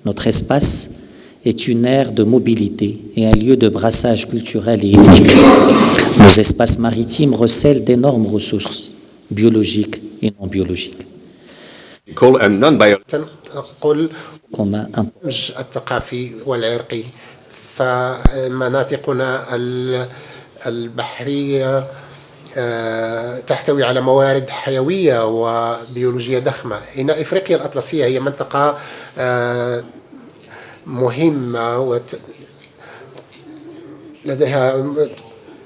Notre espace est une aire de mobilité et un lieu de brassage culturel et éthique. Nos espaces maritimes recèlent d'énormes ressources biologiques et non biologiques. التنقل الثقافي والعرقي، فمناطقنا البحرية تحتوي على موارد حيوية وبيولوجية ضخمة. إن إفريقيا الأطلسية هي منطقة مهمة لديها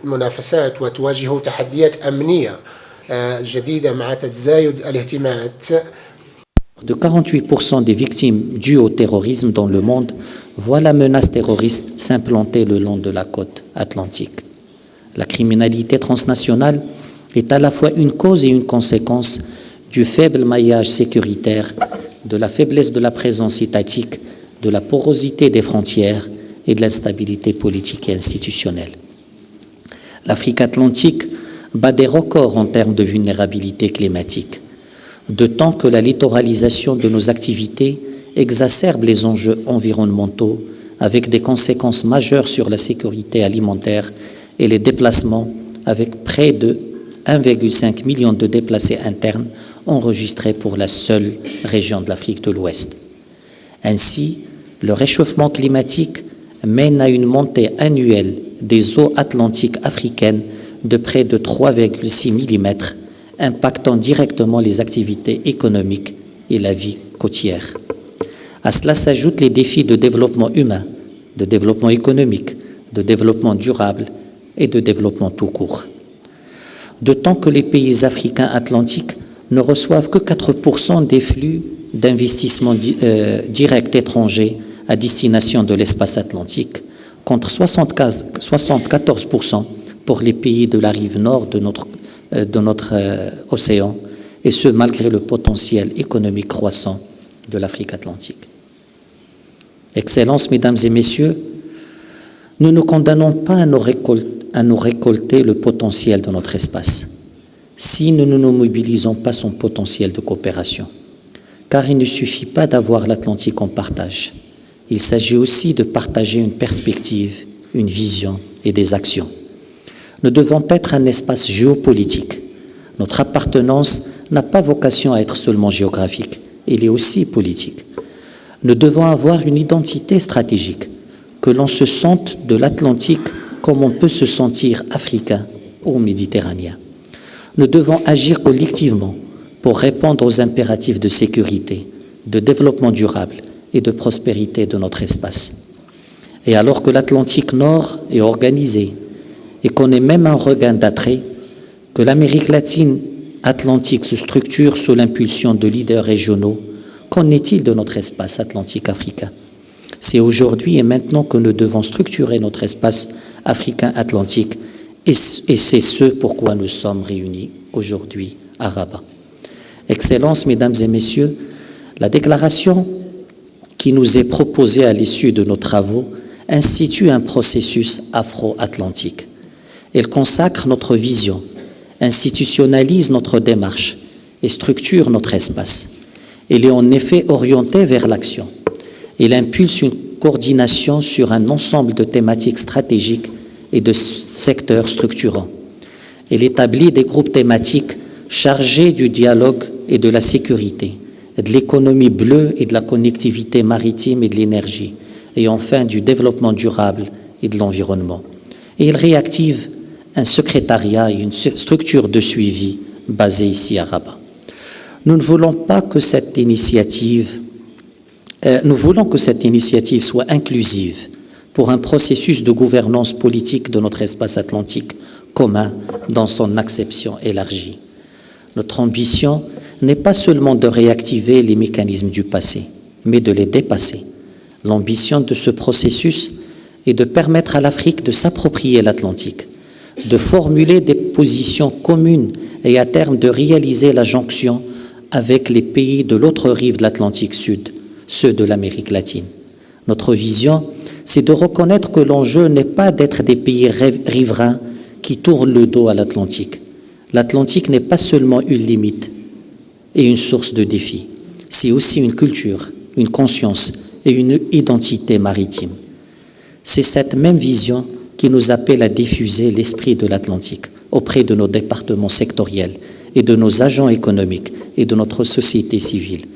منافسات وتواجه تحديات أمنية جديدة مع تزايد الاهتمامات. De 48% des victimes dues au terrorisme dans le monde voient la menace terroriste s'implanter le long de la côte atlantique. La criminalité transnationale est à la fois une cause et une conséquence du faible maillage sécuritaire, de la faiblesse de la présence étatique, de la porosité des frontières et de l'instabilité politique et institutionnelle. L'Afrique atlantique bat des records en termes de vulnérabilité climatique, de temps que la littoralisation de nos activités exacerbe les enjeux environnementaux avec des conséquences majeures sur la sécurité alimentaire et les déplacements, avec près de 1,5 million de déplacés internes enregistrés pour la seule région de l'Afrique de l'Ouest. Ainsi, le réchauffement climatique mène à une montée annuelle des eaux atlantiques africaines de près de 3,6 mm, impactant directement les activités économiques et la vie côtière. À cela s'ajoutent les défis de développement humain, de développement économique, de développement durable et de développement tout court. D'autant que les pays africains atlantiques ne reçoivent que 4% des flux d'investissements directs étrangers à destination de l'espace atlantique, contre 74% pour les pays de la rive nord de notre océan, et ce malgré le potentiel économique croissant de l'Afrique atlantique. Excellences, Mesdames et Messieurs, nous ne condamnons pas à nous récolter le potentiel de notre espace si nous ne mobilisons pas son potentiel de coopération. Car il ne suffit pas d'avoir l'Atlantique en partage. Il s'agit aussi de partager une perspective, une vision et des actions. Nous devons être un espace géopolitique. Notre appartenance n'a pas vocation à être seulement géographique, elle est aussi politique. Nous devons avoir une identité stratégique, que l'on se sente de l'Atlantique comme on peut se sentir africain ou méditerranéen. Nous devons agir collectivement pour répondre aux impératifs de sécurité, de développement durable et de prospérité de notre espace. Et alors que l'Atlantique Nord est organisé et connaît même un regain d'attrait, que l'Amérique latine atlantique se structure sous l'impulsion de leaders régionaux, qu'en est-il de notre espace atlantique africain? C'est aujourd'hui et maintenant que nous devons structurer notre espace africain atlantique, et c'est ce pourquoi nous sommes réunis aujourd'hui à Rabat. Excellences, Mesdames et Messieurs, la déclaration qui nous est proposée à l'issue de nos travaux institue un processus afro-atlantique. Elle consacre notre vision, institutionnalise notre démarche et structure notre espace. Elle est en effet orientée vers l'action. Elle impulse une coordination sur un ensemble de thématiques stratégiques et de secteurs structurants. Elle établit des groupes thématiques chargés du dialogue et de la sécurité, de l'économie bleue et de la connectivité maritime et de l'énergie, et enfin du développement durable et de l'environnement. Et elle réactive un secrétariat et une structure de suivi basée ici à Rabat. Nous voulons que cette initiative soit inclusive pour un processus de gouvernance politique de notre espace atlantique commun dans son acception élargie. Notre ambition n'est pas seulement de réactiver les mécanismes du passé, mais de les dépasser. L'ambition de ce processus est de permettre à l'Afrique de s'approprier l'Atlantique, de formuler des positions communes et à terme de réaliser la jonction avec les pays de l'autre rive de l'Atlantique Sud, ceux de l'Amérique latine. Notre vision, c'est de reconnaître que l'enjeu n'est pas d'être des pays riverains qui tournent le dos à l'Atlantique. L'Atlantique n'est pas seulement une limite et une source de défis, c'est aussi une culture, une conscience et une identité maritime. C'est cette même vision qui nous appelle à diffuser l'esprit de l'Atlantique auprès de nos départements sectoriels et de nos agents économiques et de notre société civile,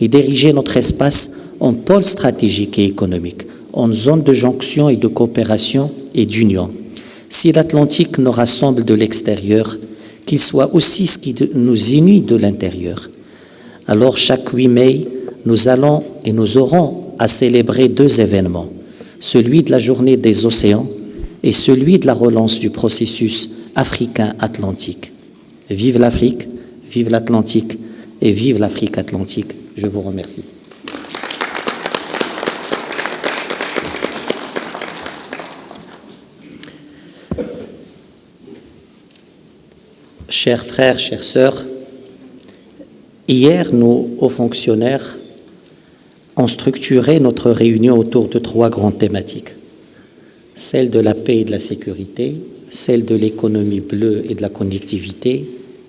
et diriger notre espace en pôle stratégique et économique, en zone de jonction et de coopération et d'union. Si l'Atlantique nous rassemble de l'extérieur, qu'il soit aussi ce qui nous unit de l'intérieur. Alors chaque 8 mai, nous allons et nous aurons à célébrer 2 événements, celui de la journée des océans et celui de la relance du processus africain-atlantique. Vive l'Afrique, vive l'Atlantique et vive l'Afrique atlantique. Je vous remercie. Chers frères, chères sœurs, hier, nous, hauts fonctionnaires, ont structuré notre réunion autour de 3 grandes thématiques. Celle de la paix et de la sécurité, celle de l'économie bleue et de la connectivité,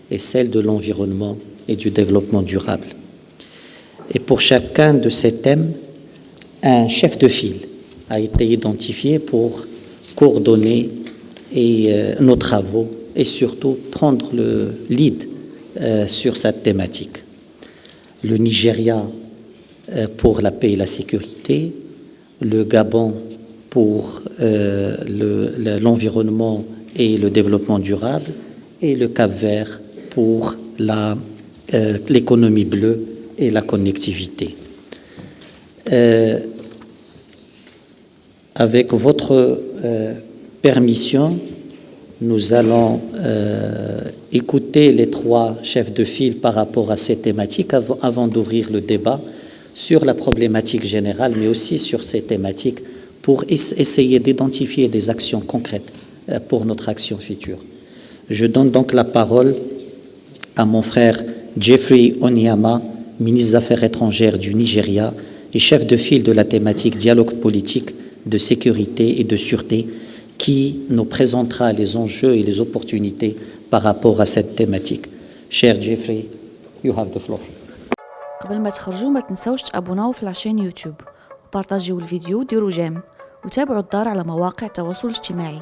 et celle de l'environnement et du développement durable. Et pour chacun de ces thèmes, un chef de file a été identifié pour coordonner nos travaux et surtout prendre le lead sur cette thématique. Le Nigeria pour la paix et la sécurité, le Gabon pour l'environnement et le développement durable, et le Cap Vert pour l'économie bleue et la connectivité. Avec votre permission, nous allons écouter les 3 chefs de file par rapport à ces thématiques avant d'ouvrir le débat sur la problématique générale, mais aussi sur ces thématiques pour essayer d'identifier des actions concrètes pour notre action future. Je donne donc la parole à mon frère Jeffrey Onyama, ministre des Affaires étrangères du Nigeria et chef de file de la thématique dialogue politique, de sécurité et de sûreté, qui nous présentera les enjeux et les opportunités par rapport à cette thématique. Cher Jeffrey, you have the floor. قبل ما تخرجوا ما تنسوش تابوناو في العشان يوتيوب وبارطاجيو الفيديو وديروا جيم وتابعوا الدار على مواقع التواصل الاجتماعي.